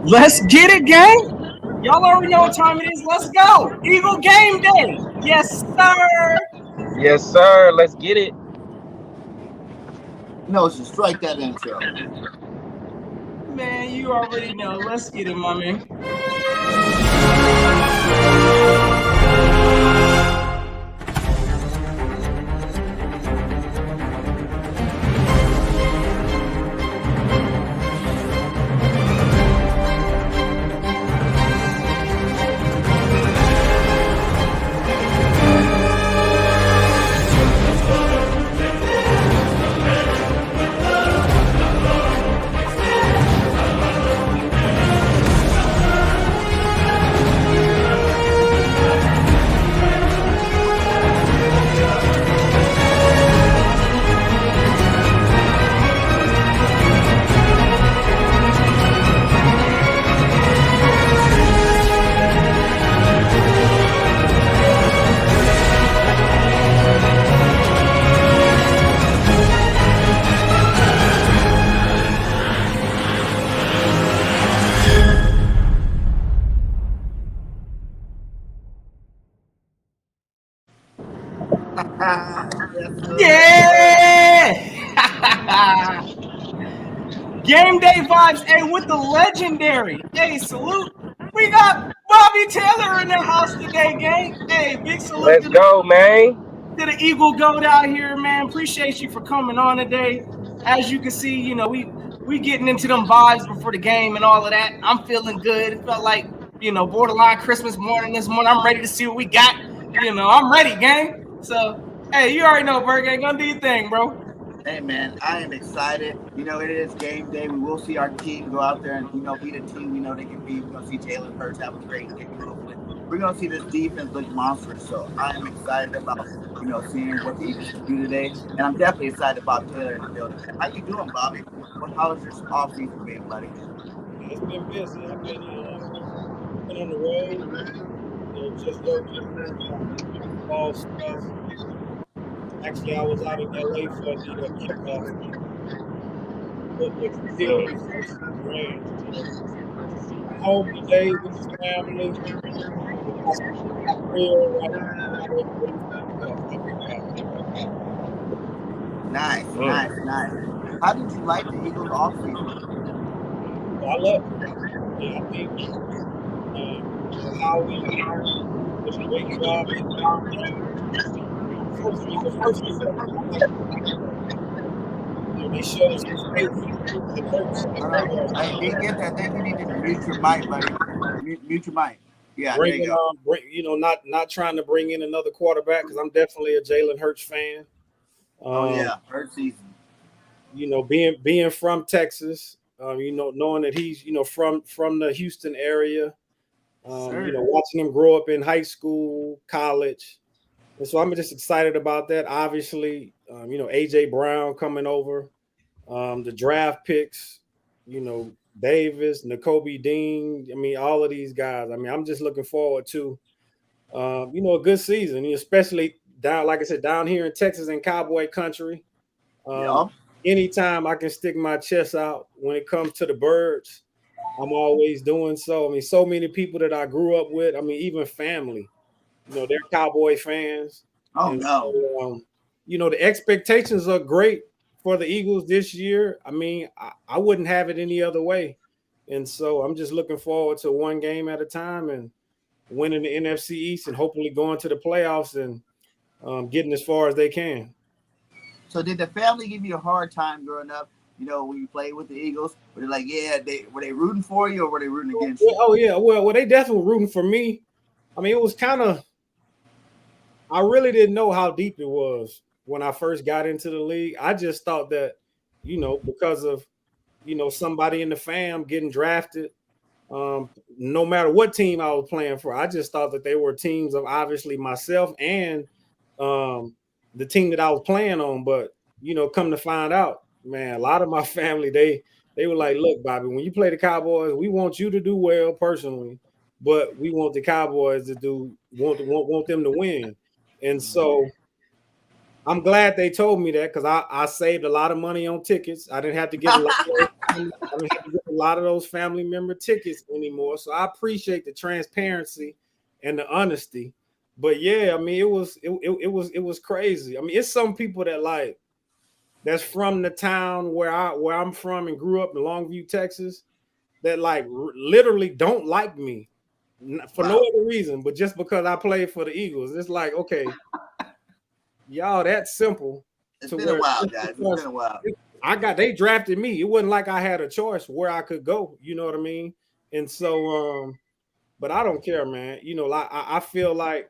Let's get it, gang. Y'all already know what time it is. Let's go. Eagle game day. Yes, sir. Yes, sir. Let's get it. No, just strike that intro. Man, you already know. Let's get it, my man. Yeah! Game day vibes. Hey, with the legendary. Hey, salute. We got Bobby Taylor in the house today, gang. Hey, big salute. Let's go, man. To the Eagle Goat out here, man. Appreciate you for coming on today. As you can see, you know, we getting into them vibes before the game and all of that. I'm feeling good. It felt like, you know, borderline Christmas morning this morning. I'm ready to see what we got. You know, I'm ready, gang. So, hey, you already know, Bird Gang. Gonna do your thing, bro. Hey, man, I am excited. You know, it is game day. We will see our team go out there and, you know, beat a team we know they can beat. We're going to see Jalen Hurts have a great game. Hopefully. We're going to see this defense look monstrous. So I am excited about, you know, seeing what the Eagles can do today. And I'm definitely excited about Taylor in the building. How you doing, Bobby? How has your offseason been, buddy? It's been busy. I've been on the road, you know, just working, ball stuff. Actually, I was out in LA for the kickoff. Home today with his family. Nice. How did you like the Eagles offseason? I love it. Yeah, I think how we did a great job. The first they showed us his faith. I didn't get that. I think you need to mute your mic, buddy. Mute your mic. Yeah, there you go. Not trying to bring in another quarterback because I'm definitely a Jalen Hurts fan. Hurts season. You know, being from Texas, you know, knowing that he's, you know, from the Houston area, you know, watching him grow up in high school, college. And so I'm just excited about that. Obviously, you know, AJ Brown coming over, the draft picks, you know, Davis, Nakobe Dean. I mean, all of these guys. I mean, I'm just looking forward to, you know, a good season, especially down, like I said, down here in Texas in Cowboy country. Anytime I can stick my chest out when it comes to the Birds, I'm always doing so. I mean, so many people that I grew up with. I mean, even family. You know, they're Cowboy fans. So, you know, the expectations are great for the Eagles this year. I mean, I wouldn't have it any other way. And so I'm just looking forward to one game at a time and winning the NFC East and hopefully going to the playoffs and getting as far as they can. So did the family give you a hard time growing up? You know, when you played with the Eagles, were they like, were they rooting for you or were they rooting against you? Oh yeah, well, they definitely were rooting for me. I mean, it was kind of, I really didn't know how deep it was when I first got into the league. I just thought that, you know, because of, you know, somebody in the fam getting drafted, no matter what team I was playing for, I just thought that they were teams of obviously myself and the team that I was playing on. But, you know, come to find out, man, a lot of my family, they were like, look, Bobby, when you play the Cowboys, we want you to do well personally, but we want the Cowboys to want them to win. And so I'm glad they told me that because I saved a lot of money on tickets. I didn't have to give a lot of those family member tickets anymore. So I appreciate the transparency and the honesty. But yeah, I mean, it was crazy. I mean, it's some people that like that's from the town where I'm from and grew up in Longview, Texas, that like literally don't like me for no other reason, but just because I played for the Eagles. It's like, okay, y'all that simple. It's been a while, guys. It's been a while. They drafted me. It wasn't like I had a choice where I could go. You know what I mean? And so, but I don't care, man. You know, like I feel like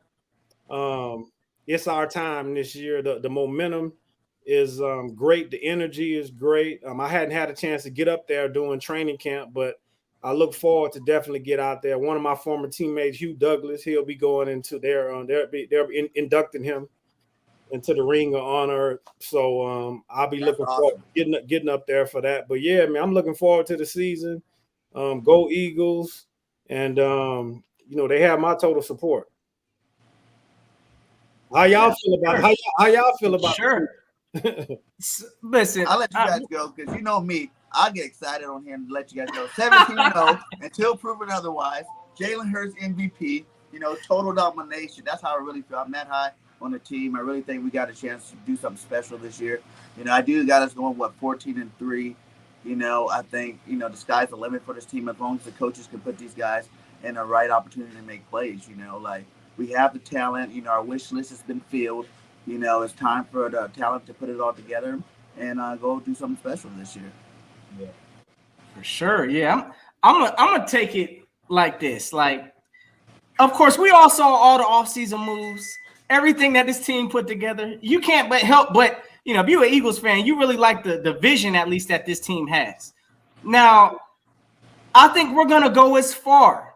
it's our time this year. The momentum is great. The energy is great. I hadn't had a chance to get up there doing training camp, but I look forward to definitely get out there. One of my former teammates, Hugh Douglas, he'll be going into they're inducting him into the Ring of Honor. So I'll be looking forward to getting up there for that. But yeah, man, I'm looking forward to the season. Go Eagles. And you know, they have my total support. How y'all feel about how y'all feel about sure. Listen, I'll let you guys go because you know me. I'll get excited on him to let you guys know. 17-0 until proven otherwise. Jalen Hurts MVP, you know, total domination. That's how I really feel. I'm that high on the team. I really think we got a chance to do something special this year. You know, I do got us going, 14-3. You know, I think, you know, the sky's the limit for this team as long as the coaches can put these guys in the right opportunity to make plays. You know, like we have the talent. You know, our wish list has been filled. You know, it's time for the talent to put it all together and go do something special this year. Yeah, for sure. Yeah, I'm gonna take it like this. Like, of course, we all saw all the offseason moves, everything that this team put together. You can't but help but, you know, if you're an Eagles fan, you really like the vision at least that this team has. Now, I think we're gonna go as far.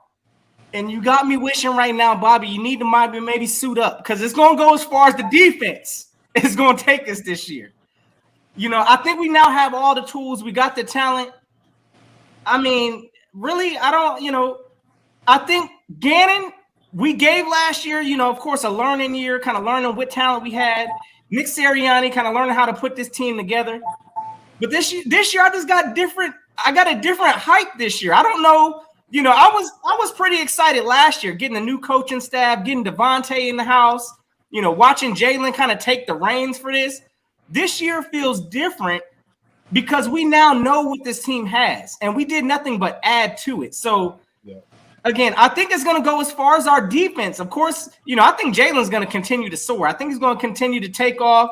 And you got me wishing right now, Bobby, you need to maybe suit up because it's going to go as far as the defense is going to take us this year. You know, I think we now have all the tools. We got the talent. I mean, really, I think Gannon, we gave last year, you know, of course, a learning year, kind of learning what talent we had. Nick Sirianni kind of learning how to put this team together. But this year, I just got different. I got a different hype this year. I don't know. You know, I was pretty excited last year, getting a new coaching staff, getting Devontae in the house, you know, watching Jalen kind of take the reins for this. This year feels different because we now know what this team has, and we did nothing but add to it. So, again, I think it's going to go as far as our defense. Of course, you know, I think Jalen's going to continue to soar. I think he's going to continue to take off.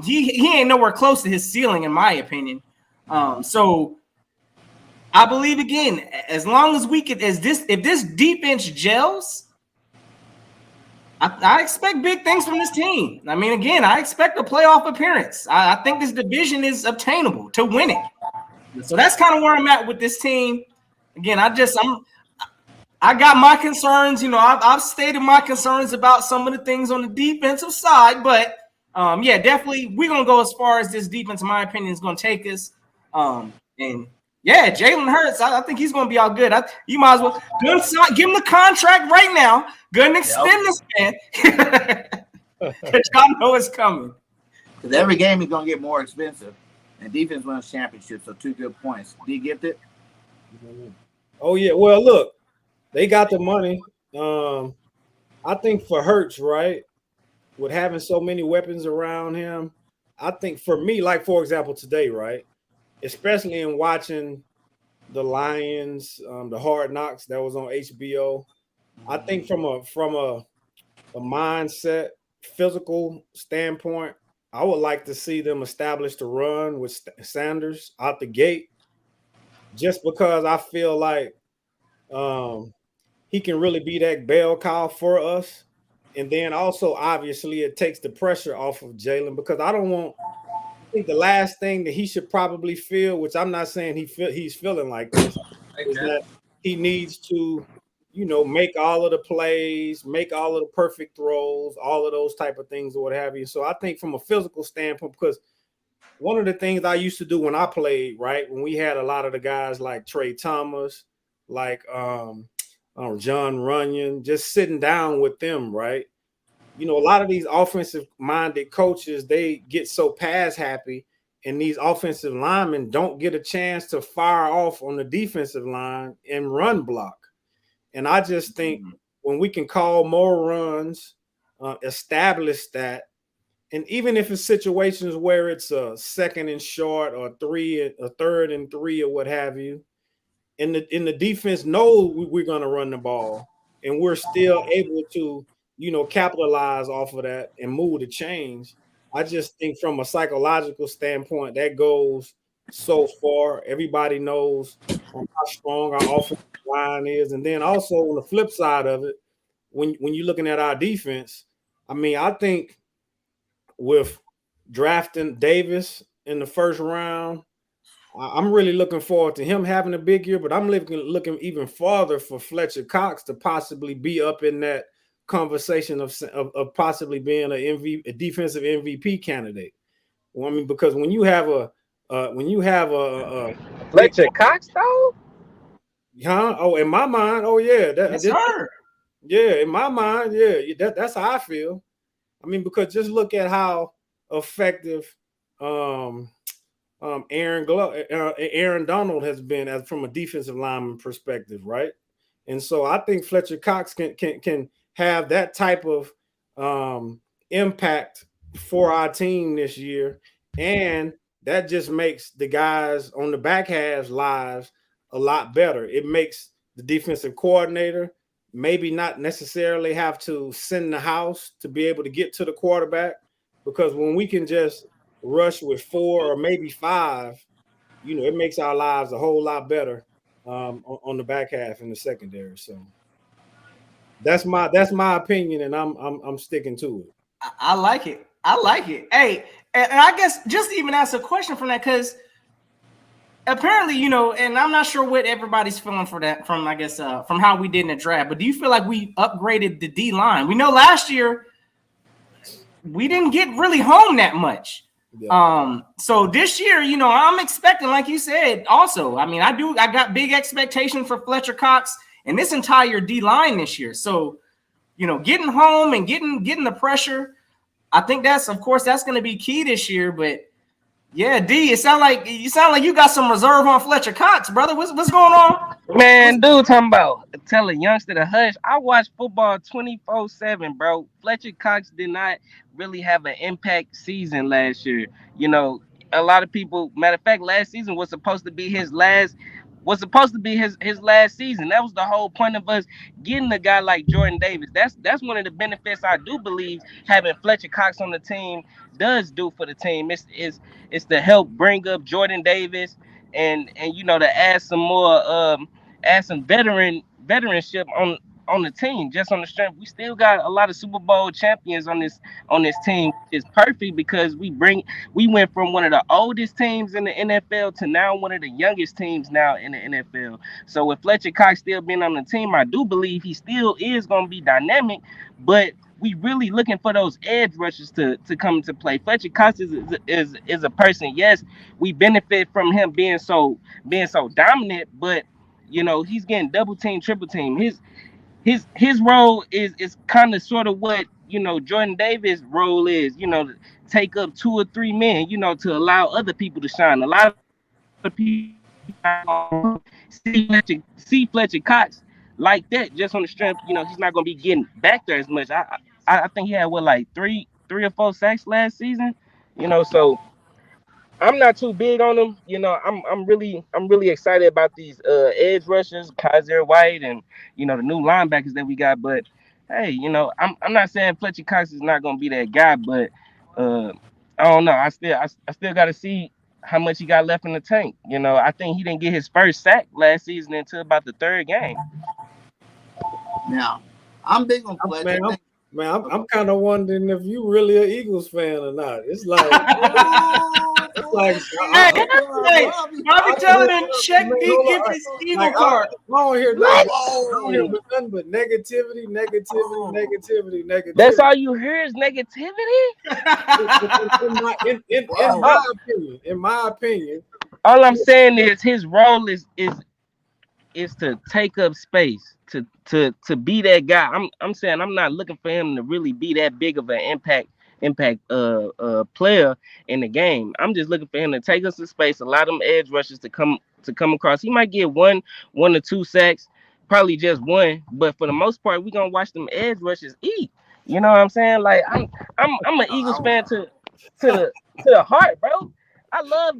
He ain't nowhere close to his ceiling, in my opinion. So I believe, again, as long as we could, if this defense gels, I expect big things from this team. I mean, again, I expect a playoff appearance. I think this division is obtainable to win it. So that's kind of where I'm at with this team. Again, I got my concerns. You know, I've stated my concerns about some of the things on the defensive side, but yeah, definitely we're gonna go as far as this defense, in my opinion, is gonna take us. And yeah, Jalen Hurts, I think he's going to be all good. You might as well give him the contract right now. Go and extend this man. Because y'all know it's coming. Because every game is going to get more expensive. And defense wins championships, so 2 good points. DEGIFTED? Oh, yeah. Well, look, they got the money. I think for Hurts, right, with having so many weapons around him, I think for me, like, for example, today, right, especially in watching the Lions, the Hard Knocks that was on HBO, I think from a mindset, physical standpoint, I would like to see them establish the run with Sanders out the gate, just because I feel like he can really be that bell cow for us. And then also, obviously, it takes the pressure off of Jalen because I think the last thing that he should probably feel, which I'm not saying he's feeling like this, is that he needs to, you know, make all of the plays, make all of the perfect throws, all of those type of things or what have you. So I think from a physical standpoint, because one of the things I used to do when I played, right, when we had a lot of the guys like Trey Thomas, like John Runyon, just sitting down with them, right, a lot of these offensive-minded coaches, they get so pass happy, and these offensive linemen don't get a chance to fire off on the defensive line and run block. And I just think when we can call more runs, establish that, and even if it's situations where it's a 2nd and short or 3rd and 3 or what have you, and the defense knows we're going to run the ball, and we're still able to, capitalize off of that and move the change. I just think from a psychological standpoint, that goes so far. Everybody knows how strong our offensive line is. And then also on the flip side of it, when you're looking at our defense, I mean, I think with drafting Davis in the 1st round, I'm really looking forward to him having a big year, but I'm looking even farther for Fletcher Cox to possibly be up in that conversation of possibly being a defensive MVP candidate. Well, I mean, because when you have a Fletcher Cox though, Oh, in my mind, oh yeah, yes, sir. Yeah, in my mind, yeah, that's how I feel. I mean, because just look at how effective Aaron Donald has been from a defensive lineman perspective, right? And so I think Fletcher Cox can have that type of impact for our team this year, and that just makes the guys on the back halves lives a lot better. It makes the defensive coordinator maybe not necessarily have to send the house to be able to get to the quarterback, because when we can just rush with 4 or maybe 5, it makes our lives a whole lot better on the back half in the secondary. So that's my opinion, and I'm sticking to it. I like it. Hey, and I guess just even ask a question from that, because apparently, and I'm not sure what everybody's feeling for that from, I guess, from how we did in the draft, but do you feel like we upgraded the D line? We know last year we didn't get really home that much. Yeah. So this year, I'm expecting, like you said, also, I mean, I got big expectations for Fletcher Cox and this entire D line this year. So, getting home and getting the pressure, I think that's going to be key this year. But yeah, D, you sound like you got some reserve on Fletcher Cox, brother. What's going on? Man, dude, talking about tell a youngster to hush. I watch football 24/7, bro. Fletcher Cox did not really have an impact season last year. A lot of people, matter of fact, last season was supposed to be his last season. That was the whole point of us getting a guy like Jordan Davis. That's one of the benefits I do believe having Fletcher Cox on the team does do for the team. It's to help bring up Jordan Davis and to add some more add some veteranship on the team, just on the strength. We still got a lot of Super Bowl champions on this team. It's perfect because we went from one of the oldest teams in the NFL to now one of the youngest teams now in the NFL. So with Fletcher Cox still being on the team, I do believe he still is going to be dynamic, but we really looking for those edge rushers to come into play. Fletcher Cox is a person. Yes, we benefit from him being so dominant, but he's getting double team, triple team. His role is kind of sort of what Jordan Davis' role is, to take up 2 or 3 men, to allow other people to shine. A lot of people see Fletcher Cox like that just on the strength. He's not going to be getting back there as much. I think he had like 3 or 4 sacks last season. So I'm not too big on him. I'm really excited about these edge rushers, Kaiser White, and the new linebackers that we got. But hey, I'm not saying Fletcher Cox is not gonna be that guy, but I don't know. I still got to see how much he got left in the tank. I think he didn't get his first sack last season until about the 3rd game. Now, I'm big on Fletcher. Man, I'm kind of wondering if you really an Eagles fan or not. It's like, hey, Bobby telling him check DEEGIFTED's Eagle card. I don't hear nothing but negativity. That's all you hear is negativity. In my opinion, all I'm saying is his role is is to take up space, to be that guy. I'm saying I'm not looking for him to really be that big of an impact player in the game. I'm just looking for him to take us to space, allow them edge rushers to come across. He might get one or two sacks, probably just one, but for the most part, we're gonna watch them edge rushers eat. You know what I'm saying? Like I'm an Eagles fan to the heart, bro. I love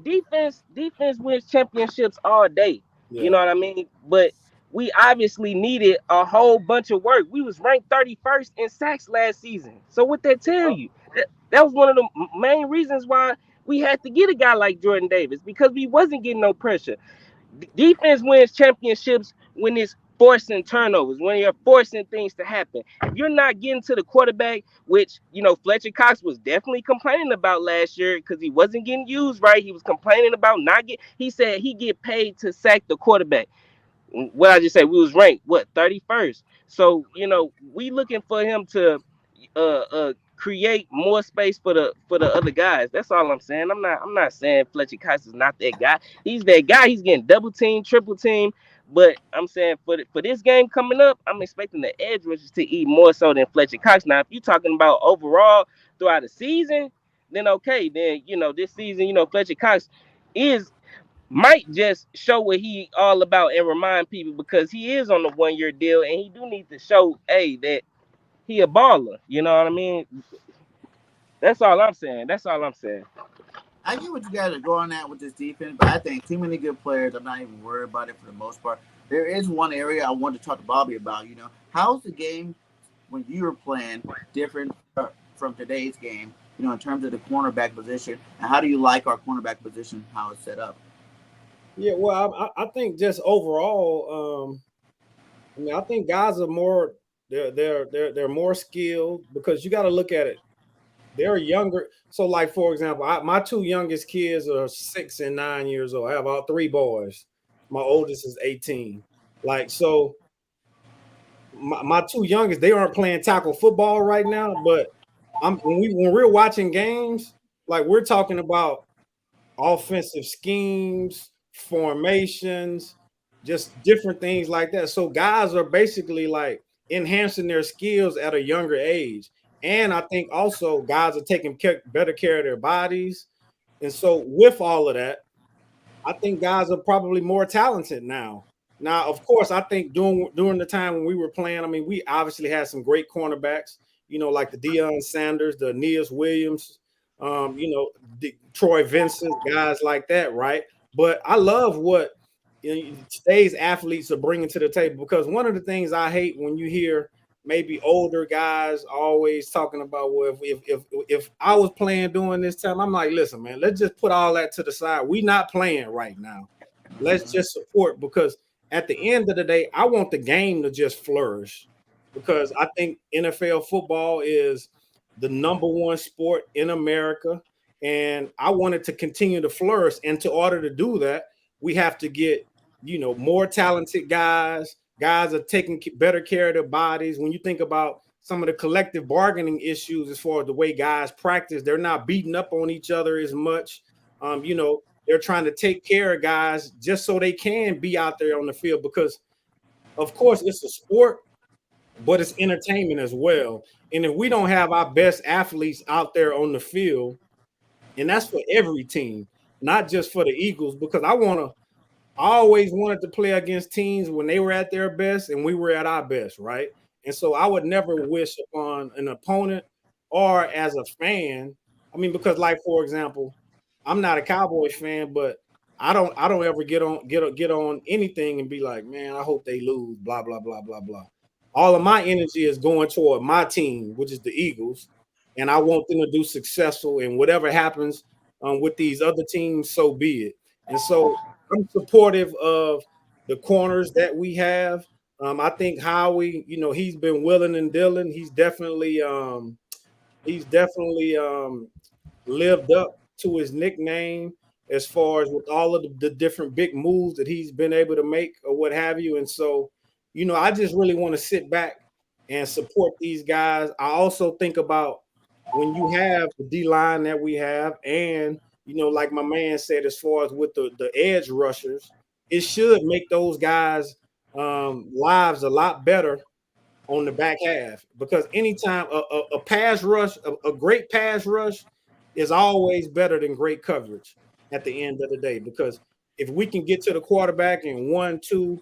defense. Defense wins championships all day. You know what I mean? But we obviously needed a whole bunch of work. We was ranked 31st in sacks last season. So what that tell you? That was one of the main reasons why we had to get a guy like Jordan Davis, because we wasn't getting no pressure. Defense wins championships when it's forcing turnovers, when you're forcing things to happen. If you're not getting to the quarterback, which, Fletcher Cox was definitely complaining about last year because he wasn't getting used right. He was complaining about not get. He said he get paid to sack the quarterback. What I just said, we was ranked 31st. So we looking for him to create more space for the other guys. That's all I'm saying. I'm not saying Fletcher Cox is not that guy. He's that guy. He's getting double team, triple team. But I'm saying for this game coming up, I'm expecting the edge rushers to eat more so than Fletcher Cox. Now, if you're talking about overall throughout the season, then okay, then this season, Fletcher Cox is might just show what he all about and remind people, because he is on the 1-year deal and he do need to show, hey, that he a baller. You know what I mean? That's all I'm saying. I get what you guys are going at with this defense, but I think too many good players. I'm not even worried about it for the most part. There is one area I wanted to talk to Bobby about. How's the game when you were playing different from today's game? In terms of the cornerback position, and how do you like our cornerback position, how it's set up? Yeah, well, I think just overall, I think guys are more they're more skilled, because you got to look at it. They're younger. So, like, for example, my two youngest kids are 6 and 9 years old. I have all three boys. My oldest is 18. Like, so my two youngest, they aren't playing tackle football right now, but when we're watching games, like, we're talking about offensive schemes, formations, just different things like that. So guys are basically like enhancing their skills at a younger age. And I think also guys are taking better care of their bodies. And so with all of that, I think guys are probably more talented now. Now, of course, I think during the time when we were playing, we obviously had some great cornerbacks, like the Deion Sanders, the Aeneas Williams, Troy Vincent, guys like that, right? But I love what today's athletes are bringing to the table, because one of the things I hate when you hear maybe older guys always talking about, well, if I was playing during this time, I'm like, listen, man, let's just put all that to the side. We not playing right now. Let's just support, because at the end of the day, I want the game to just flourish, because I think NFL football is the number one sport in America, and I want it to continue to flourish. And in order to do that, we have to get, more talented guys. Guys are taking better care of their bodies. When you think about some of the collective bargaining issues as far as the way guys practice, they're not beating up on each other as much. They're trying to take care of guys just so they can be out there on the field, because, of course, it's a sport, but it's entertainment as well. And if we don't have our best athletes out there on the field, and that's for every team, not just for the Eagles, because I always wanted to play against teams when they were at their best and we were at our best, right? And so I would never wish upon an opponent or as a fan. Because, like, for example, I'm not a Cowboys fan, but I don't ever get on anything and be like, man, I hope they lose, blah, blah, blah, blah, blah. All of my energy is going toward my team, which is the Eagles, and I want them to do successful, and whatever happens with these other teams, so be it. And so I'm supportive of the corners that we have. I think Howie, he's been willing and dealing. He's definitely lived up to his nickname as far as with all of the different big moves that he's been able to make or what have you. And so, I just really want to sit back and support these guys. I also think about when you have the D-line that we have, and, like my man said, as far as with the edge rushers, it should make those guys lives a lot better on the back half, because anytime a pass rush, a great pass rush is always better than great coverage at the end of the day. Because if we can get to the quarterback in 1, 2,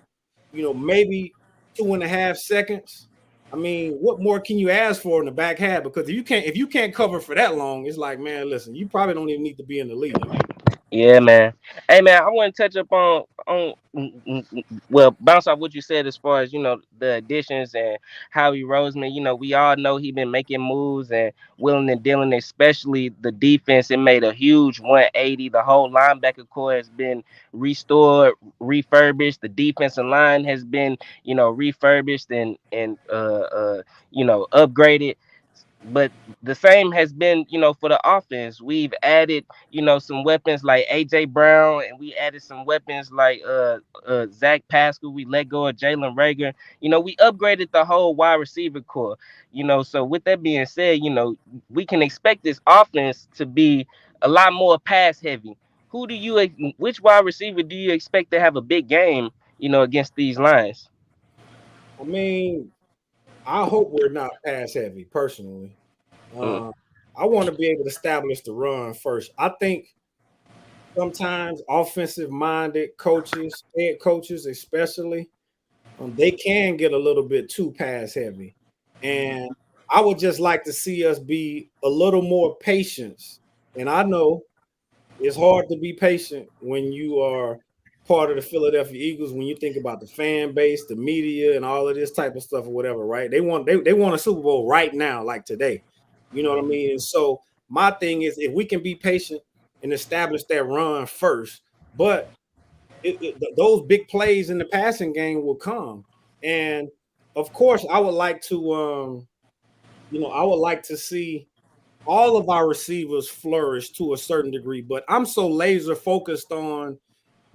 maybe 2.5 seconds, I mean, what more can you ask for in the back half? Because if you can't cover for that long, it's like, man, listen, you probably don't even need to be in the league. Yeah, man. Hey, man, I want to touch up well, bounce off what you said as far as the additions and Howie Roseman. We all know he been making moves, and willing and dealing, especially the defense. It made a huge 180. The whole linebacker core has been restored, refurbished. The defensive line has been refurbished and upgraded. But the same has been, for the offense. We've added, some weapons like AJ Brown, and we added some weapons like Zach Pascal. We let go of Jalen Rager. We upgraded the whole wide receiver core. So with that being said, we can expect this offense to be a lot more pass heavy. Which wide receiver do you expect to have a big game, against these lines? I mean, I hope we're not pass heavy personally. Mm. I want to be able to establish the run first. I think sometimes offensive minded coaches, head coaches especially, they can get a little bit too pass heavy. And I would just like to see us be a little more patient. And I know it's hard to be patient when you are part of the Philadelphia Eagles, when you think about the fan base, the media, and all of this type of stuff or whatever, right? They want a Super Bowl right now, like today. You know what I mean? And so my thing is, if we can be patient and establish that run first, but those big plays in the passing game will come. And of course, I would like to, I would like to see all of our receivers flourish to a certain degree. But I'm so laser focused on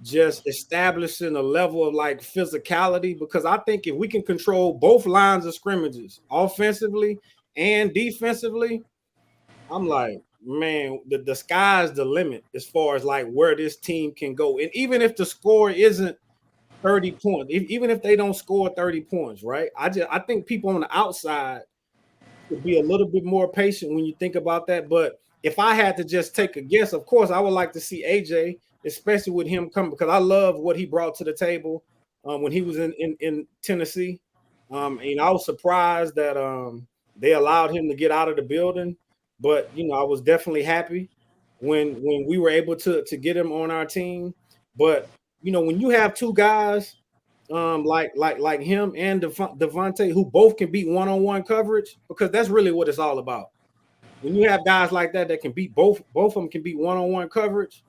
just establishing a level of like physicality, because I think if we can control both lines of scrimmages, offensively and defensively, I'm like, man, the sky's the limit as far as like where this team can go. And even if the score isn't 30 points, even if they don't score 30 points, right? I think people on the outside could be a little bit more patient when you think about that. But if I had to just take a guess, of course, I would like to see AJ, especially with him coming, because I love what he brought to the table when he was in Tennessee. And I was surprised that they allowed him to get out of the building. But I was definitely happy when we were able to get him on our team. But when you have two guys like him and Devontae, who both can beat one-on-one coverage, because that's really what it's all about. When you have guys like that can beat both of them can beat one-on-one coverage,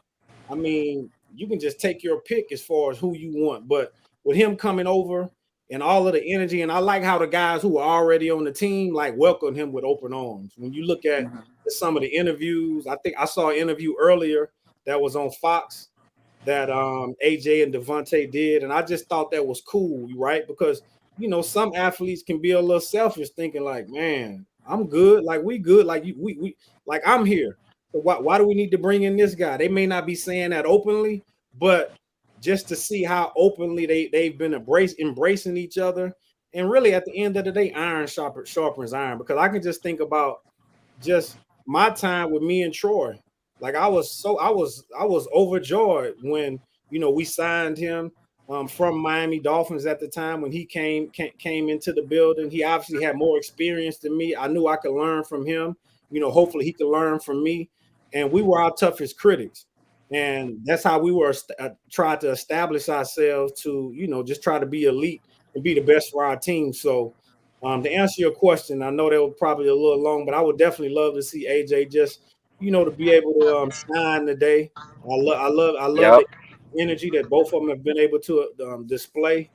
I mean, you can just take your pick as far as who you want. But with him coming over and all of the energy, and I like how the guys who are already on the team like welcome him with open arms. When you look at some of the interviews, I think I saw an interview earlier that was on Fox that AJ and Devontae did, and I just thought that was cool, right? Because some athletes can be a little selfish, thinking like, man, I'm good, like we good, like we like I'm here. So why do we need to bring in this guy? They may not be saying that openly, but just to see how openly they've been embracing each other. And really at the end of the day, iron sharpens iron, because I can just think about just my time with me and Troy. Like I was overjoyed when we signed him from Miami Dolphins at the time when he came into the building. He obviously had more experience than me. I knew I could learn from him. Hopefully he could learn from me. And we were our toughest critics. And that's how we were tried to establish ourselves to, just try to be elite and be the best for our team. So to answer your question, I know that was probably a little long, but I would definitely love to see AJ just, to be able to shine today. I love Yep. the energy that both of them have been able to display.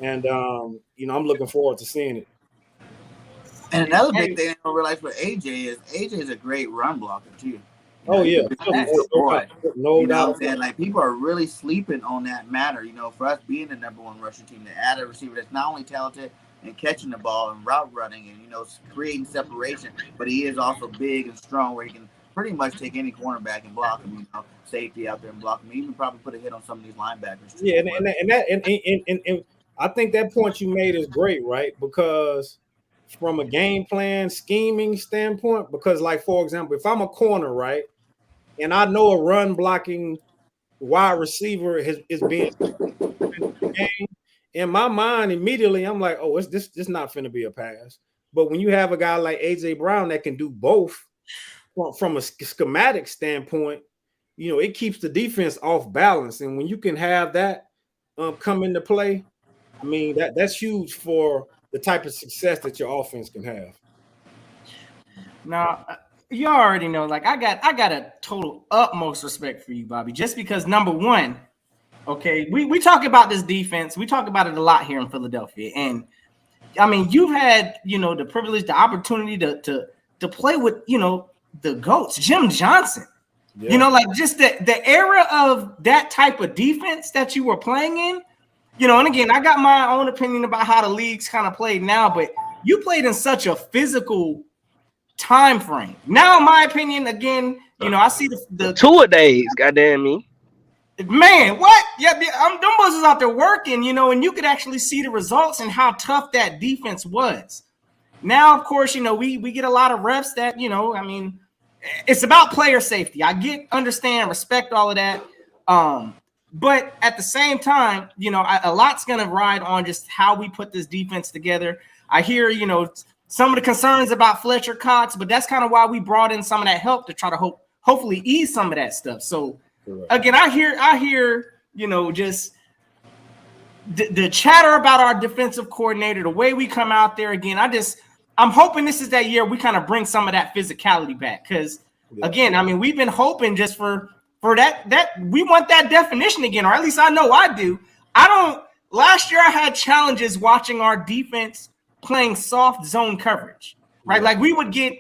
And, I'm looking forward to seeing it. And another big thing I don't realize with AJ is a great run blocker too. Oh yeah, No doubt. I'm saying, like, people are really sleeping on that matter. For us being the number one rushing team, to add a receiver that's not only talented in catching the ball and route running and creating separation, but he is also big and strong where he can pretty much take any cornerback and block him. Safety out there and block him. Even probably put a hit on some of these linebackers too. Yeah, and I think that point you made is great, right? Because from a game plan scheming standpoint, because like for example, if I'm a corner, right, and I know a run blocking wide receiver is being game, in my mind immediately I'm like, oh, this not finna be a pass. But when you have a guy like AJ Brown that can do both from a schematic standpoint, it keeps the defense off balance. And when you can have that come into play, I mean that's huge for the type of success that your offense can have. Now, you already know, like I got a total utmost respect for you, Bobby, just because number one, okay, we talk about this defense, we talk about it a lot here in Philadelphia, and I mean you've had the privilege, the opportunity to play with the GOATs, Jim Johnson. Yeah. Like just the era of that type of defense that you were playing in, and again, I got my own opinion about how the league's kind of played now, but you played in such a physical time frame. Now, in my opinion, again, I see the 2 a days, goddamn me. Man, what? Yeah, them boys is out there working, and you could actually see the results and how tough that defense was. Now, of course, we get a lot of reps that, I mean, it's about player safety. I understand, respect all of that. But at the same time, a lot's going to ride on just how we put this defense together. I hear, some of the concerns about Fletcher Cox, but that's kind of why we brought in some of that help to try to hopefully ease some of that stuff. So again, I hear, just the chatter about our defensive coordinator, the way we come out there. Again, I'm hoping this is that year we kind of bring some of that physicality back. Because again, I mean, we've been hoping just for that we want that definition again, or at least I know I do. Last year I had challenges watching our defense playing soft zone coverage, right? Like we would get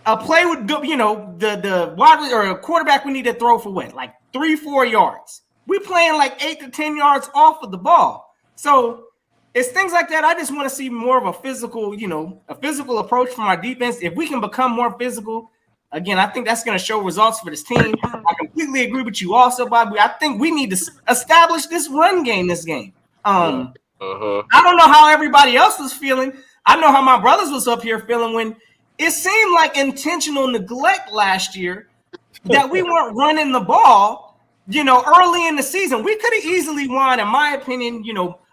a play would go, the wide or a quarterback we need to throw for what, like 3-4 yards. We playing like 8 to 10 yards off of the ball. So it's things like that. I just want to see more of a physical approach from our defense. If we can become more physical, again, I think that's going to show results for this team. I completely agree with you also, Bobby. I think we need to establish this run game this game. I don't know how everybody else was feeling. I know how my brothers was up here feeling when it seemed like intentional neglect last year that we weren't running the ball, early in the season. We could have easily won, in my opinion,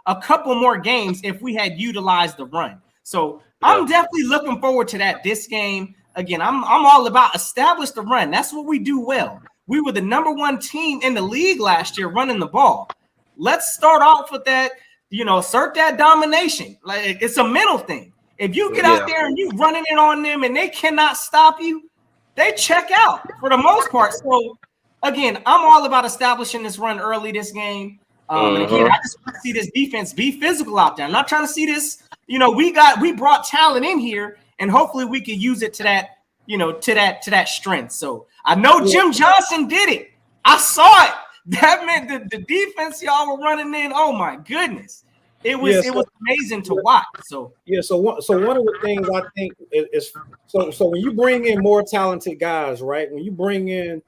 a couple more games if we had utilized the run. So I'm definitely looking forward to that this game. Again, I'm all about establish the run. That's what we do well. We were the #1 team in the league last year running the ball. Let's start off with that, assert that domination. Like it's a mental thing. If you get out there and you running it on them and they cannot stop you, they check out for the most part. So again, I'm all about establishing this run early this game. And again, I just want to see this defense be physical out there. I'm not trying to see this. We brought talent in here, and hopefully we can use it to that, to that strength. So I know Jim Johnson did it. I saw it. That meant the defense y'all were running in. Oh my goodness, it was amazing to watch. So one of the things I think is so when you bring in more talented guys, right? When you bring in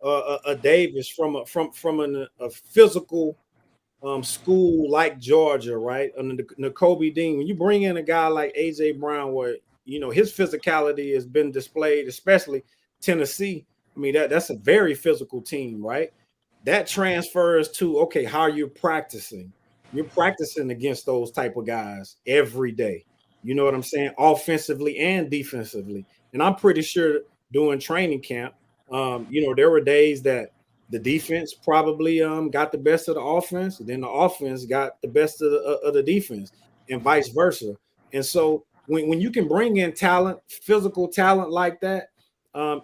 a Davis from a physical school like Georgia, right? And the Kobe Dean, when you bring in a guy like AJ Brown, where his physicality has been displayed, especially Tennessee. I mean, that's a very physical team, right? That transfers to how you're practicing. You're practicing against those type of guys every day. You know what I'm saying? Offensively and defensively. And I'm pretty sure during training camp, there were days that the defense probably got the best of the offense, and then the offense got the best of the defense, and vice versa. And so when you can bring in talent, physical talent like that,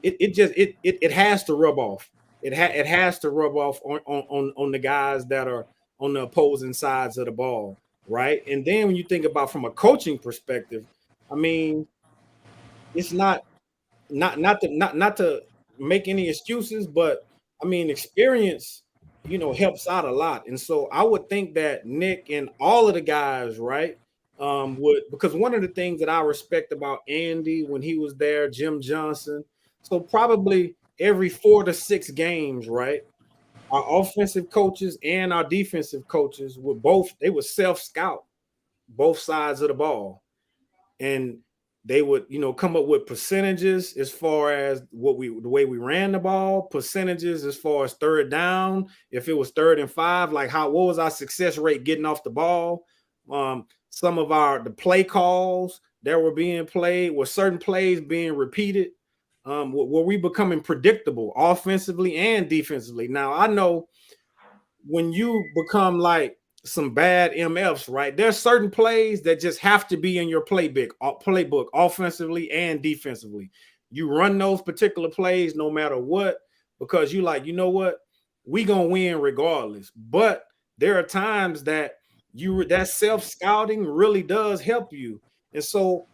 it has to rub off. It has to rub off on the guys that are on the opposing sides of the ball, right? And then when you think about from a coaching perspective, I mean, it's not to make any excuses, but I mean, experience, helps out a lot. And so I would think that Nick and all of the guys, right, because one of the things that I respect about Andy when he was there, Jim Johnson, So probably every 4 to 6 games, right? Our offensive coaches and our defensive coaches would self-scout both sides of the ball. And they would, come up with percentages as far as the way we ran the ball, percentages as far as third down. If it was 3rd and 5, like what was our success rate getting off the ball? Some of the play calls that were being played, were certain plays being repeated? Were we becoming predictable offensively and defensively? Now I know when you become like some bad MFs, right? There's certain plays that just have to be in your playbook offensively and defensively. You run those particular plays no matter what, because you like, you know what? We gonna win regardless. But there are times that that self-scouting really does help you. And so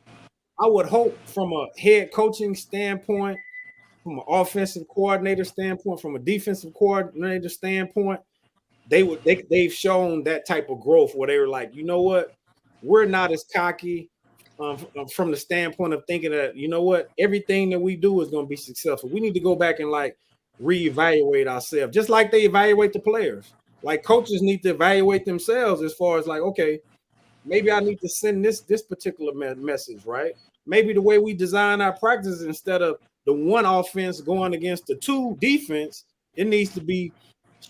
I would hope from a head coaching standpoint, from an offensive coordinator standpoint, from a defensive coordinator standpoint, they've shown that type of growth where they were like, you know what, we're not as cocky from the standpoint of thinking that, you know what, everything that we do is going to be successful. We need to go back and like reevaluate ourselves, just like they evaluate the players. Like coaches need to evaluate themselves as far as like, okay, maybe I need to send this particular message, right? Maybe the way we design our practices, instead of the one offense going against the 2 defense, it needs to be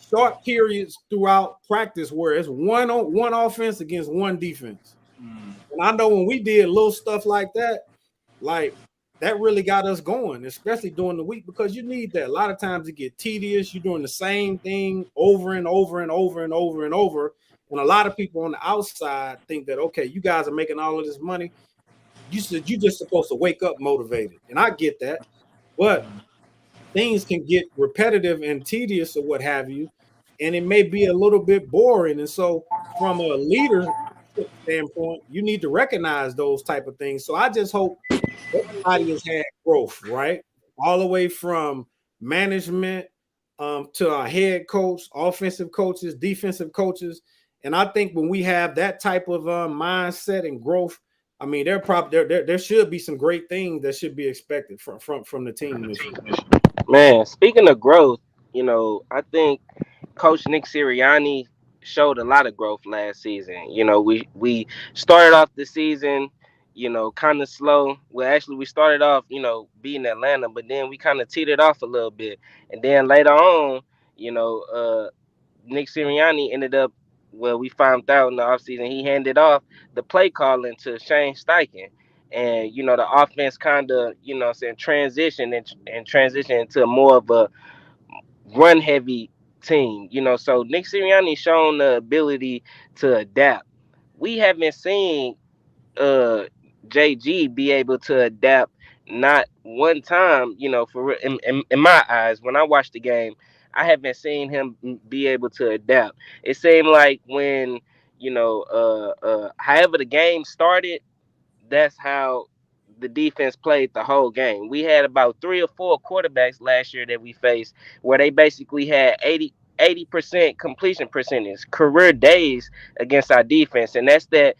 short periods throughout practice where it's one offense against 1 defense. And I know when we did little stuff like that really got us going, especially during the week, because you need that. A lot of times it get tedious. You're doing the same thing over and over and over and over and over. And a lot of people on the outside think that, okay, you guys are making all of this money. You're just supposed to wake up motivated. And I get that. But things can get repetitive and tedious or what have you, and it may be a little bit boring. And so from a leadership standpoint, you need to recognize those type of things. So I just hope everybody has had growth, right? All the way from management to our head coach, offensive coaches, defensive coaches. And I think when we have that type of mindset and growth, I mean, there should be some great things that should be expected from the team this year. Man, speaking of growth, I think Coach Nick Sirianni showed a lot of growth last season. We started off the season, kind of slow. Well, actually, we started off, beating Atlanta, but then we kind of teetered off a little bit. And then later on, Nick Sirianni ended up, well, we found out in the offseason, he handed off the play calling to Shane Steichen. And, the offense kind of, transition and transition into more of a run heavy team, so Nick Sirianni shown the ability to adapt. We haven't seen JG be able to adapt not one time, for in my eyes. When I watched the game, I haven't seen him be able to adapt. It seemed like when, however the game started, that's how the defense played the whole game. We had about 3 or 4 quarterbacks last year that we faced where they basically had 80% completion percentage, career days against our defense. And that's that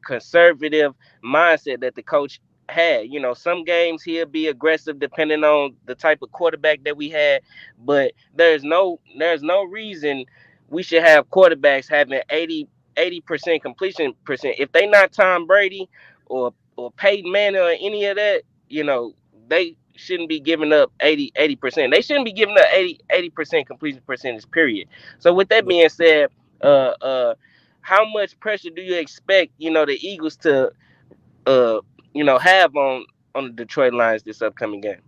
conservative mindset that the coach had. Some games he'll be aggressive depending on the type of quarterback that we had, but there's no reason we should have quarterbacks having 80% completion percent. If they not Tom Brady or Peyton Manning or any of that, they shouldn't be giving up 80%. They shouldn't be giving up 80% completion percentage, period. So with that being said, how much pressure do you expect, the Eagles to have on the Detroit Lions this upcoming game?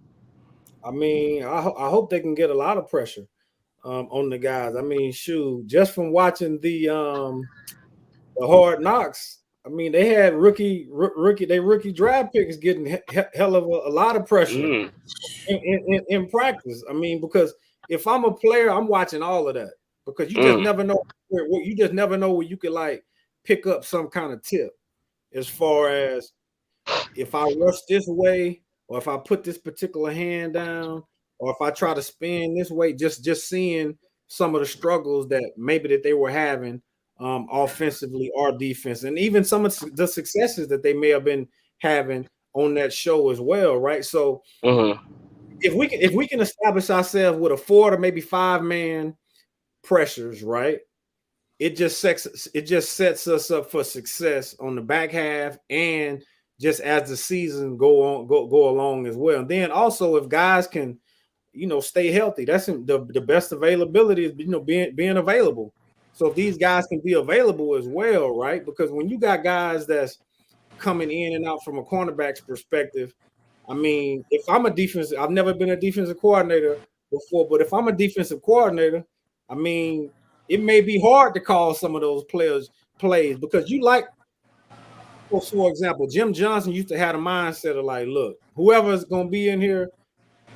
I mean, I hope they can get a lot of pressure on the guys. I mean, shoot, just from watching the Hard Knocks, I mean, they had rookie draft picks getting hell of a lot of pressure in practice. I mean, because if I'm a player, I'm watching all of that, because you just never know. You just never know where you could like pick up some kind of tip, as far as if I rush this way, or if I put this particular hand down, or if I try to spin this way. Just seeing some of the struggles that they were having offensively or defense, and even some of the successes that they may have been having on that show as well, right? So if we can establish ourselves with a 4 to maybe 5 man pressures, right? It just sets us up for success on the back half and just as the season go along as well. And then also if guys can, stay healthy, that's the best availability is being available. So if these guys can be available as well, right? Because when you got guys that's coming in and out from a cornerback's perspective, I mean, if I'm a defensive, I've never been a defensive coordinator before, but if I'm a defensive coordinator, I mean, it may be hard to call some of those plays because for example, Jim Johnson used to have a mindset of like, look, whoever's gonna be in here,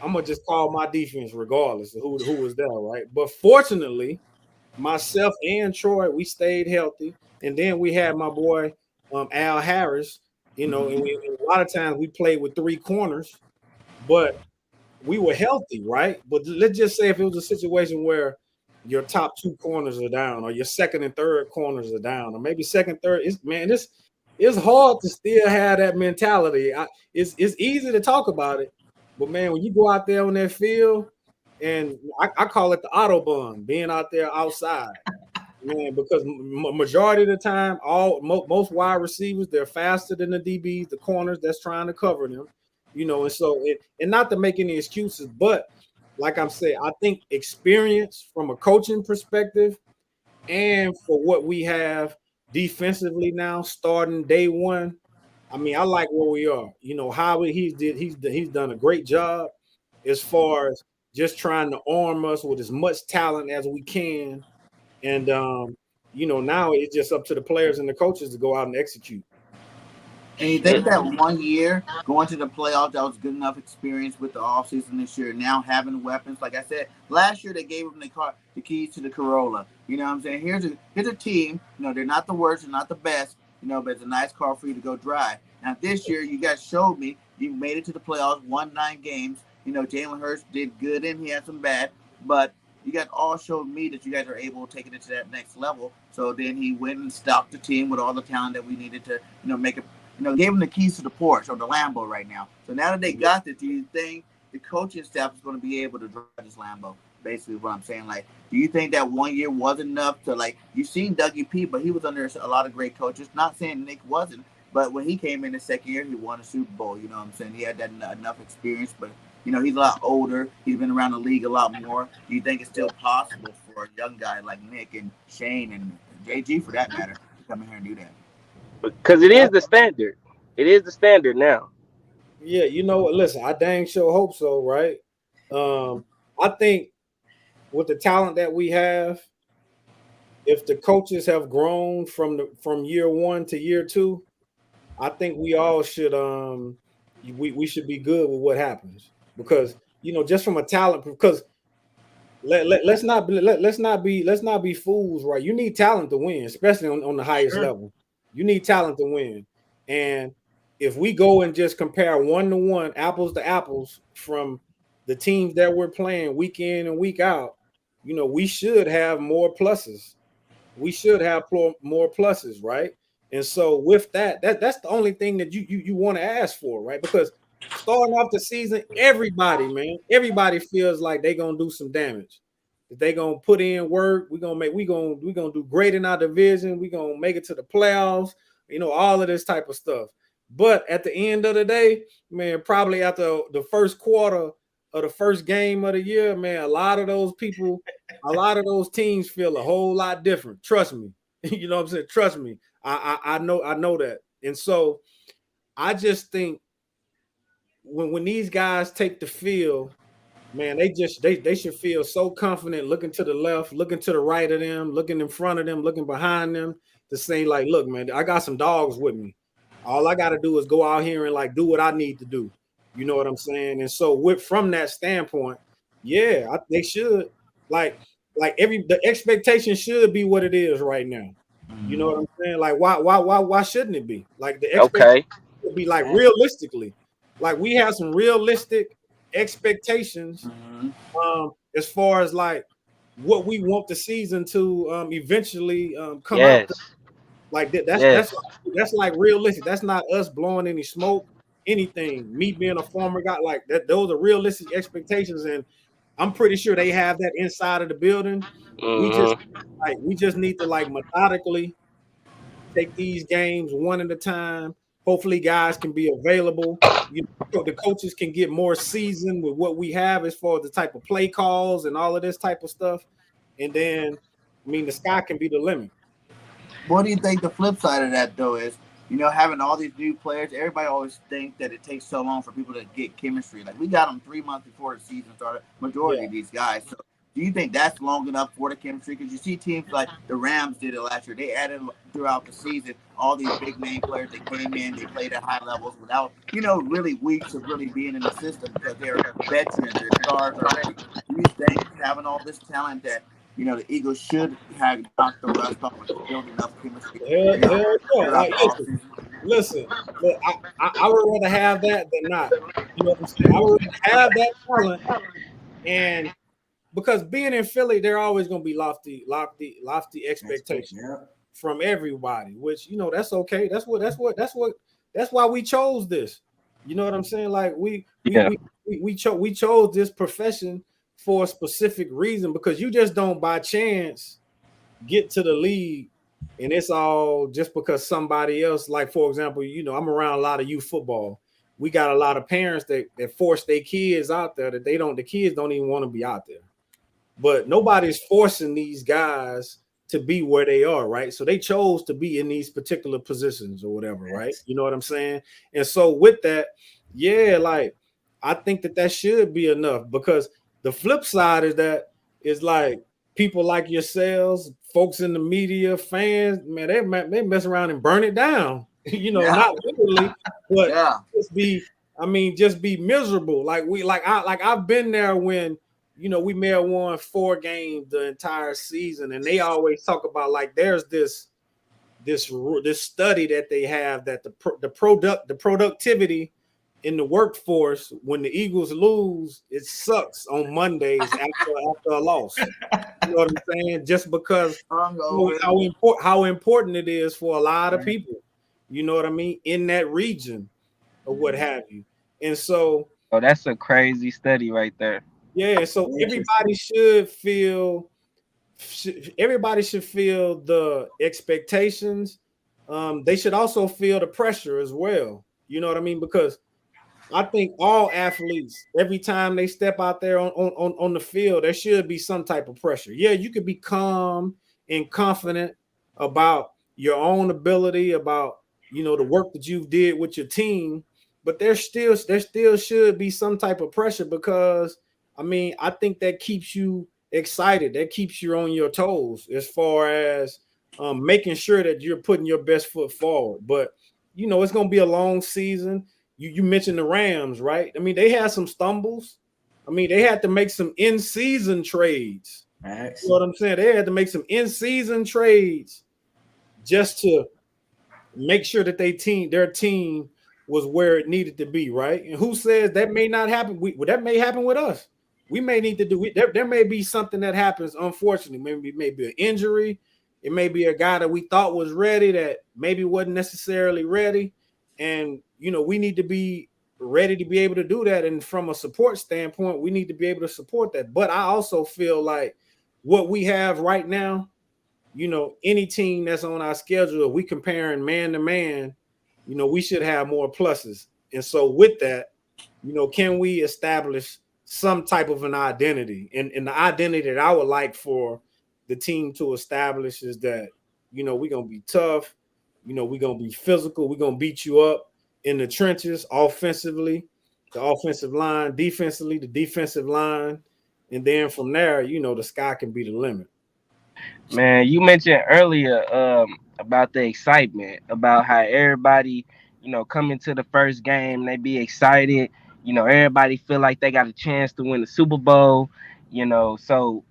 I'm gonna just call my defense regardless of who was there, right? But fortunately, myself and Troy, we stayed healthy, and then we had my boy Al Harris, and a lot of times we played with 3 corners, but we were healthy, right? But let's just say if it was a situation where your top 2 corners are down, or your second and third corners are down, or maybe second, third, it's hard to still have that mentality. It's easy to talk about it, but man, when you go out there on that field, and I call it the Autobahn, being out there outside, man, because majority of the time, most wide receivers, they're faster than the DBs, the corners that's trying to cover them, and so and not to make any excuses, but like I'm saying, I think experience from a coaching perspective and for what we have defensively now starting day one, I mean, I like where we are. Howard, he's done a great job as far as just trying to arm us with as much talent as we can. And now it's just up to the players and the coaches to go out and execute. And you think that 1 year going to the playoffs, that was good enough experience with the offseason this year, now having weapons? Like I said, last year they gave them the keys to the Corolla. You know what I'm saying? Here's a team, they're not the worst, they're not the best, but it's a nice car for you to go drive. Now this year, you guys showed me you made it to the playoffs, won 9 games. Jalen Hurts did good and he had some bad, but you guys all showed me that you guys are able to take it to that next level. So then he went and stopped the team with all the talent that we needed to, make it. Gave him the keys to the Porsche or the Lambo right now. So now that they got it, do you think the coaching staff is going to be able to drive this Lambo? Basically, what I'm saying, like, do you think that 1 year wasn't enough to, like, you've seen Dougie P, but he was under a lot of great coaches. Not saying Nick wasn't, but when he came in the second year, he won a Super Bowl. You know what I'm saying? He had that enough experience, but he's a lot older. He's been around the league a lot more. Do you think it's still possible for a young guy like Nick and Shane and JG, for that matter, to come in here and do that? Because it is the standard. It is the standard now. Yeah, listen, I dang sure hope so, right? I think with the talent that we have, if the coaches have grown from year 1 to year 2, I think we all should we should be good with what happens, because just from a talent, because let's not be fools, right? You need talent to win, especially on the highest level. You need talent to win. And if we go and just compare 1-to-1, apples to apples, from the teams that we're playing week in and week out, we should have more pluses. We should have more pluses, right? And so with that's the only thing that you want to ask for, right? Because starting off the season, everybody feels like they're gonna do some damage. If they gonna put in work, we're gonna do great in our division. We're gonna make it to the playoffs. All of this type of stuff. But at the end of the day, man, probably after the first quarter of the first game of the year, man, a lot of those teams feel a whole lot different. Trust me. You know what I'm saying? Trust me. I know that. And so I just think when these guys take the field, man, they should feel so confident looking to the left, looking to the right of them, looking in front of them, looking behind them, to say, like, look, man, I got some dogs with me. All I got to do is go out here and, like, do what I need to do. You know what I'm saying? And so from that standpoint, yeah, they should, the expectation should be what it is right now. You know what I'm saying? Like, why shouldn't it be? Like, the expectation should be, like, realistically, like, we have some realistic expectations as far as, like, what we want the season to eventually come out. Like, that's like realistic. That's not us blowing any smoke. anything. Me being a former guy, like that, those are realistic expectations, and I'm pretty sure they have that inside of the building. Mm-hmm. We just need to like methodically take these games one at a time. Hopefully, guys can be available. You know, the coaches can get more seasoned with what we have as far as the type of play calls and all of this type of stuff. And then, I mean, the sky can be the limit. What do you think the flip side of that though is? Having all these new players, everybody always thinks that it takes so long for people to get chemistry. Like we got them 3 months before the season started. Majority of these guys. So do you think that's long enough for the chemistry? Because you see teams like the Rams did it last year. They added throughout the season all these big name players. They came in, they played at high levels without, really weeks of really being in the system because they're veterans, they're stars already. Do you think having all this talent that the Eagles should have knocked the rust off and build enough chemistry? Hell yeah. Like, listen, look, I would rather have that than not. You know what I'm saying? I would rather have that talent, and because being in Philly, they're always going to be lofty expectations from everybody. Which that's okay. That's why we chose this. You know what I'm saying? Like we chose this profession for a specific reason, because you just don't by chance get to the league and it's all just because somebody else, like for example, I'm around a lot of youth football. We got a lot of parents that force their kids out there that the kids don't even want to be out there. But nobody's forcing these guys to be where they are, right? So they chose to be in these particular positions or whatever, right? You know what I'm saying? And so with that, like I think that should be enough, because the flip side is like people like yourselves, folks in the media, fans, man, they mess around and burn it down. Not literally, but just be miserable. I've been there when we may have won 4 games the entire season, and they always talk about like there's this study that they have that the productivity in the workforce when the Eagles lose, it sucks on Mondays after a loss. You know what I'm saying? Just because how important it is for a lot of people, you know what I mean, in that region or what have you. And so that's a crazy study right there. Yeah, so everybody should feel the expectations. They should also feel the pressure as well. You know what I mean? Because I think all athletes, every time they step out there on the field, there should be some type of pressure. Yeah, you could be calm and confident about your own ability, about the work that you've did with your team, but there still should be some type of pressure, because I think that keeps you excited, that keeps you on your toes as far as making sure that you're putting your best foot forward. But it's going to be a long season. You mentioned the Rams, right? They had some stumbles. They had to make some in-season trades. Nice. You know what I'm saying? They had to make some in-season trades just to make sure that their team was where it needed to be, right? And who says that may not happen? That may happen with us. We may need to do it. There may be something that happens, unfortunately. Maybe an injury. It may be a guy that we thought was ready that maybe wasn't necessarily ready. And we need to be ready to be able to do that. And from a support standpoint, we need to be able to support that. But I also feel like what we have right now, any team that's on our schedule, if we comparing man to man, we should have more pluses. And so with that, can we establish some type of an identity? And the identity that I would like for the team to establish is that, we're going to be tough. We're going to be physical. We're going to beat you up in the trenches, offensively, the offensive line, defensively, the defensive line. And then from there, the sky can be the limit. Man, you mentioned earlier about the excitement, about how everybody, coming to the first game, they be excited. Everybody feel like they got a chance to win the Super Bowl. So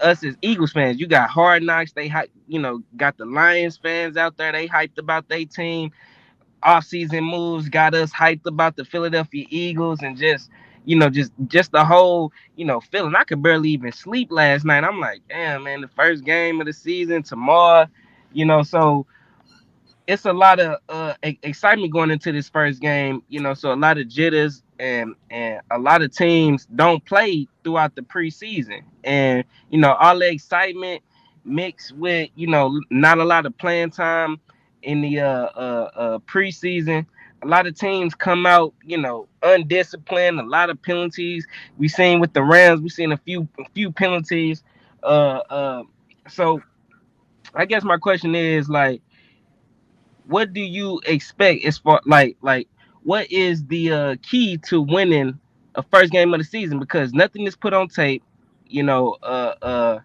us as Eagles fans, you got Hard Knocks. They got the Lions fans out there. They hyped about their team. Off-season moves got us hyped about the Philadelphia Eagles, and just the whole feeling. I could barely even sleep last night. I'm like, damn, man, the first game of the season tomorrow. So it's a lot of excitement going into this first game, so a lot of jitters and a lot of teams don't play throughout the preseason. And all the excitement mixed with not a lot of playing time in the preseason. A lot of teams come out, undisciplined, a lot of penalties. We seen with the Rams, we seen a few penalties. Uh uh so I guess my question is, like, what do you expect as far, like what is the key to winning a first game of the season? Because nothing is put on tape. you know uh uh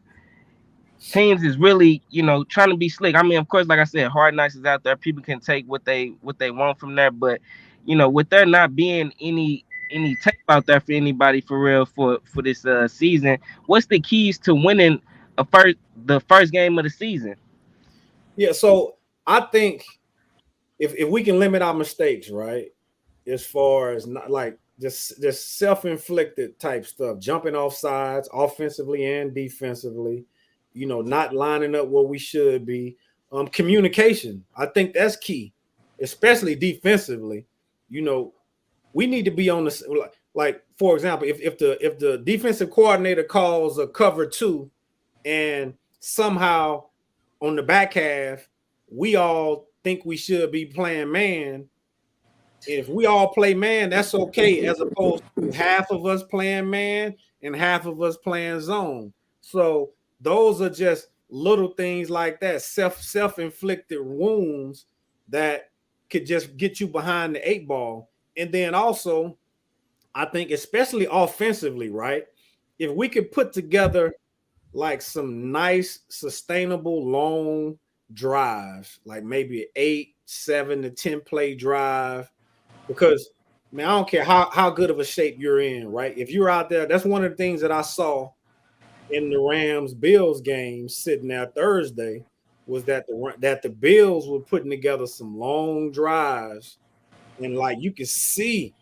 Teams is really trying to be slick. I mean, of course, like I said, Hard Knocks is out there. People can take what they want from there, but with there not being any tape out there for anybody for real for this season, what's the keys to winning the first game of the season? Yeah, so I think if we can limit our mistakes, right, as far as not like just self-inflicted type stuff, jumping off sides offensively and defensively, not lining up where we should be. Communication, I think that's key, especially defensively. We need to be on the, like for example, if the defensive coordinator calls a cover two, and somehow on the back half we all think we should be playing man. If we all play man, that's okay, as opposed to half of us playing man and half of us playing zone. So those are just little things like that, self-inflicted wounds that could just get you behind the eight ball. And then also, I think especially offensively, right? If we could put together like some nice, sustainable, long drives, like maybe an 8, 7 to 10 play drive. Because, man, I don't care how good of a shape you're in, right? If you're out there, that's one of the things that I saw in the Rams-Bills game sitting there Thursday, was that the Bills were putting together some long drives, and like you could see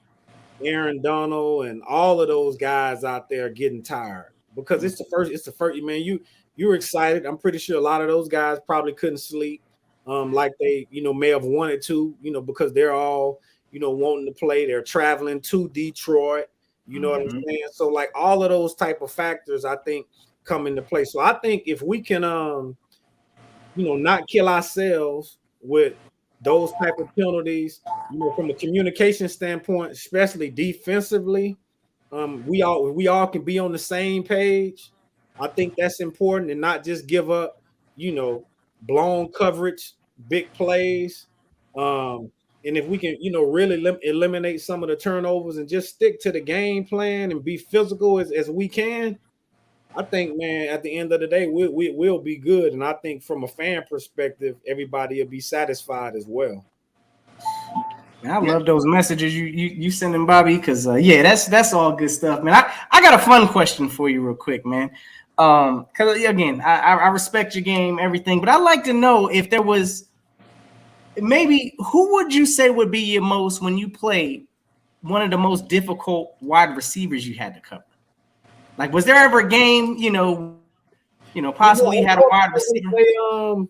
Aaron Donald and all of those guys out there getting tired, because it's the first, man, you're excited. I'm pretty sure a lot of those guys probably couldn't sleep like they may have wanted to, because they're all wanting to play. They're traveling to Detroit, what I'm saying? So like all of those type of factors, I think, come into play. So I think if we can not kill ourselves with those type of penalties, from a communication standpoint, especially defensively, we all can be on the same page. I think that's important, and not just give up, blown coverage, big plays. And if we can, really eliminate some of the turnovers and just stick to the game plan and be physical as we can, I think, man, at the end of the day, we'll be good. And I think from a fan perspective, everybody will be satisfied as well. Man, I love those messages you sending, Bobby, because that's all good stuff, man. I got a fun question for you real quick, man. Because again, I respect your game, everything, but I'd like to know if there was maybe who would you say would be your most, when you played, one of the most difficult wide receivers you had to cover? Like, was there ever a game, possibly had a wide receiver?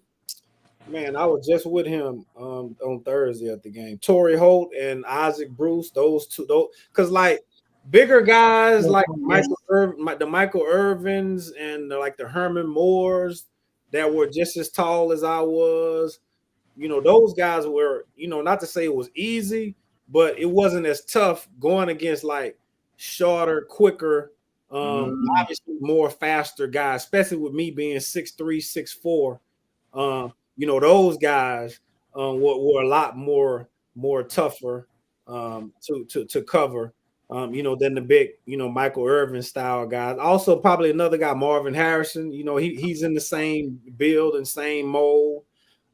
Man, I was just with him on Thursday at the game. Torrey Holt and Isaac Bruce, those two, because like bigger guys like the Michael Irvins and like the Herman Moores that were just as tall as I was, those guys were, not to say it was easy, but it wasn't as tough going against like shorter, quicker, obviously more faster guys, especially with me being 6'3", 6'4". Those guys were a lot more tougher to cover, than the big, Michael Irvin style guys. Also, probably another guy, Marvin Harrison. He's in the same build and same mold,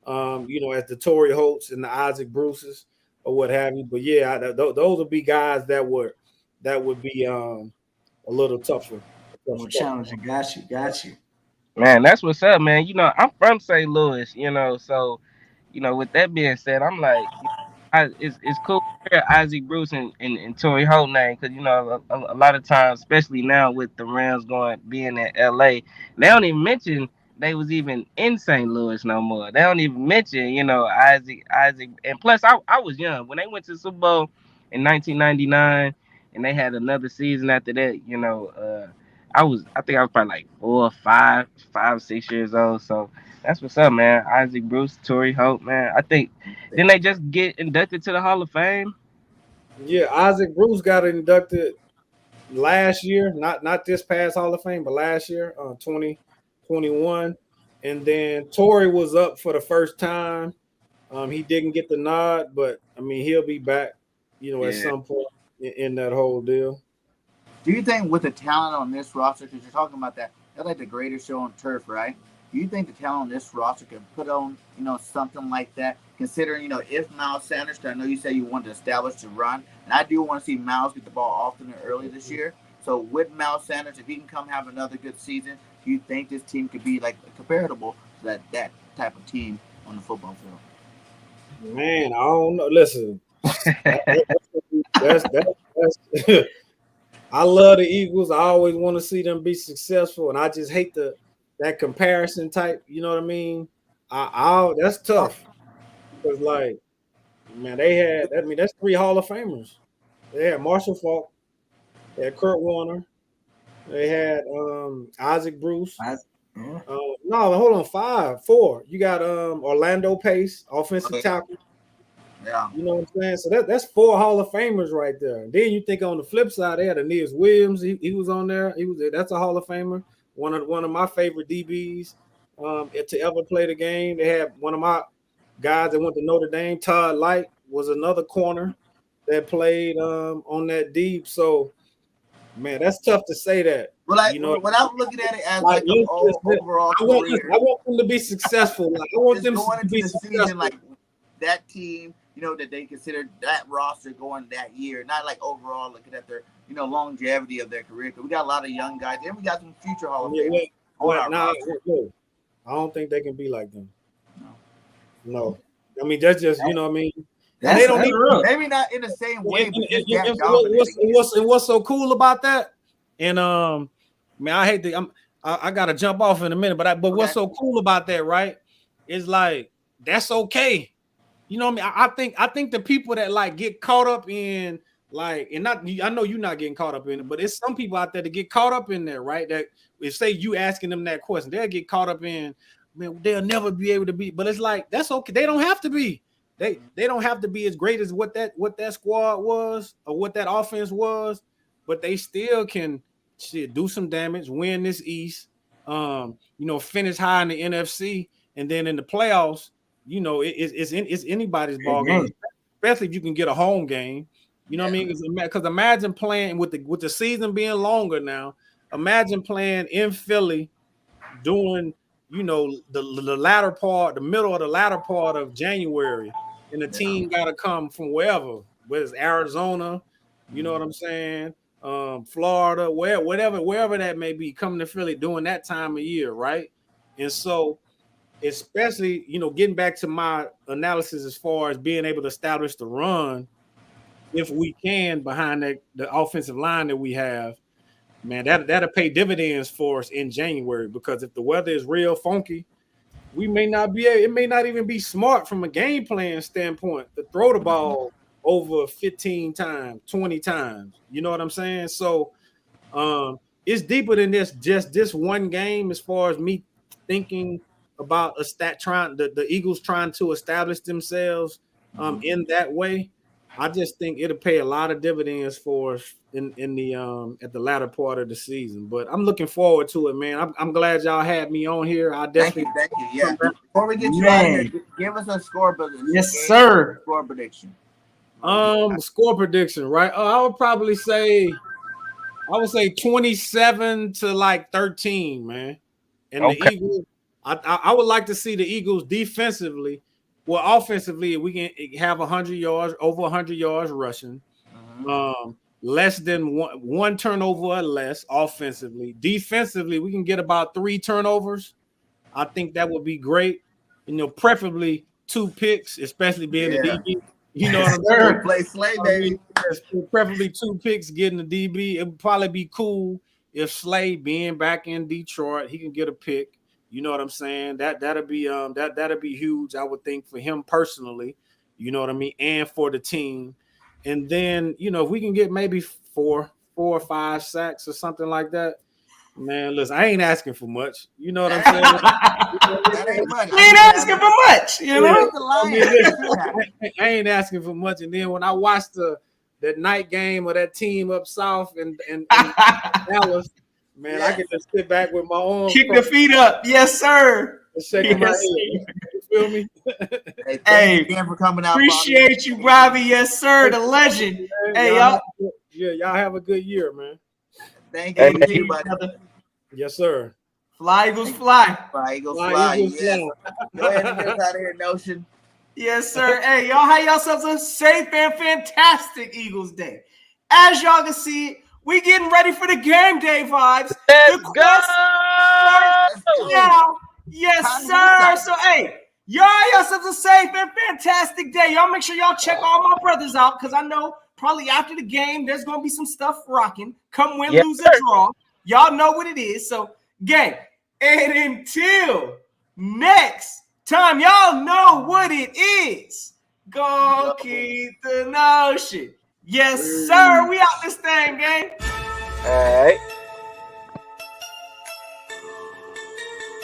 as the Torrey Holts and the Isaac Bruces or what have you. But yeah, those would be guys that would be a little tougher. More challenging. Got you. Man, that's what's up, man. I'm from St. Louis, so with that being said, I'm like, it's cool to hear Isaac Bruce and Torrey Holt name, because a lot of times, especially now with the Rams being in LA, they don't even mention they was even in St. Louis no more. They don't even mention, Isaac. And plus, I was young when they went to the Super Bowl in 1999, and they had another season after that. I think I was probably like 6 years old. So that's what's up, man. Isaac Bruce, Torrey Hope, man. I think didn't they just get inducted to the Hall of Fame? Yeah, Isaac Bruce got inducted last year, not this past Hall of Fame, but last year, 2021. And then Torrey was up for the first time. He didn't get the nod, but I mean he'll be back, at some point in that whole deal. Do you think with the talent on this roster, because you're talking about that's like the greatest show on turf, right? Do you think the talent on this roster can put on, something like that? Considering, if Miles Sanders, because I know you said you want to establish the run, and I do want to see Miles get the ball often and early this year. So with Miles Sanders, if he can come have another good season, do you think this team could be like comparable to that type of team on the football field? Man, I don't know. Listen, that's I love the Eagles. I always want to see them be successful, and I just hate that comparison type. You know what I mean? That's tough because, like, man, that's 3 Hall of Famers. They had Marshall Faulk, they had Kurt Warner, they had Isaac Bruce. No, hold on, 4. You got Orlando Pace, offensive tackle. Yeah, you know what I'm saying. So that's 4 Hall of Famers right there. And then you think on the flip side, they had Aeneas Williams. He was on there. That's a Hall of Famer. One of my favorite DBs to ever play the game. They had one of my guys that went to Notre Dame. Todd Light was another corner that played on that deep. So, man, that's tough to say that. Well, without looking at it as like an overall career, I want them to be successful. Like, I want them going to be into the successful. season like that team. That they considered that roster going that year, not like overall looking at their, longevity of their career. Because we got a lot of young guys, and we got some future Hall of Famers on our roster. I don't think they can be like them. No. I mean, that's just, you know what I mean? They don't need maybe not in the same way. What's so cool about that? And man, I hate to. I gotta jump off in a minute, but what's so cool about that, right? Is like that's okay. You know what I mean? I think the people that like get caught up in like, and not, I know you're not getting caught up in it, but it's some people out there that get caught up in there, right? That if say you asking them that question, they'll get caught up in, man, they'll never be able to be. But it's like that's okay. They don't have to be. They don't have to be as great as what that squad was or what that offense was, but they still can do some damage, win this East, finish high in the NFC, and then in the playoffs. It's anybody's ball game, especially if you can get a home game. You know what I mean? Because imagine playing with the season being longer now. Imagine playing in Philly, doing the latter part, the middle of the latter part of January, and the team got to come from whether it's Arizona, you know what I'm saying, Florida, wherever that may be, coming to Philly during that time of year, right? And so. Especially, getting back to my analysis as far as being able to establish the run, if we can, behind the offensive line that we have, man, that'll pay dividends for us in January. Because if the weather is real funky, it may not even be smart from a game plan standpoint to throw the ball over 15 times, 20 times. You know what I'm saying? So it's deeper than just this one game as far as me thinking about the Eagles trying to establish themselves in that way. I just think it'll pay a lot of dividends for us in the at the latter part of the season. But I'm looking forward to it, man. I'm glad y'all had me on here. I definitely thank you. Yeah. Before we get you out of here, give us a score prediction. Yes, sir. Score prediction. Score prediction, right? I would probably say 27 to like 13, man. And okay. The Eagles. I would like to see the Eagles defensively. Well, offensively, we can have 100 yards, over 100 yards rushing. Less than one turnover or less offensively. Defensively, we can get about 3 turnovers. I think that would be great. Preferably 2 picks, especially being a DB. You know what I'm saying? Play Slay, baby. Preferably 2 picks getting the DB. It would probably be cool if Slay, being back in Detroit, he can get a pick. You know what I'm saying? That'll be huge, I would think, for him personally. You know what I mean, and for the team. And then, you know, if we can get maybe four or 5 sacks or something like that, man, listen, I ain't asking for much. You know what I'm saying? That ain't much. We ain't asking for much, you know. I mean, listen, I ain't asking for much. And then when I watched that night game of that team up south and Dallas, man, I can just sit back with my arms, kick the feet up. Yes, sir. Shaking my head. You feel me? Hey, thank you again for coming out. Appreciate you, Robbie. Yes, sir. The legend. Hey, y'all. Y'all have a good year, man. Thank you, too, buddy. Yes, sir. Fly, Eagles, fly. Fly, Eagles, fly. Yes. Go ahead and get us out of here, Notion. Yes, sir. Hey, y'all have yourselves a safe and fantastic Eagles day. As y'all can see, we getting ready for the game day vibes. Let's go! Now. Yes, sir. So, hey, y'all have yourselves a safe and fantastic day. Y'all make sure y'all check all my brothers out because I know probably after the game there's going to be some stuff rocking. Come win, lose, or draw. Y'all know what it is. So, gang, and until next time, y'all know what it is. Go keep the notion. Yes, sir. We out this thing, gang. All right.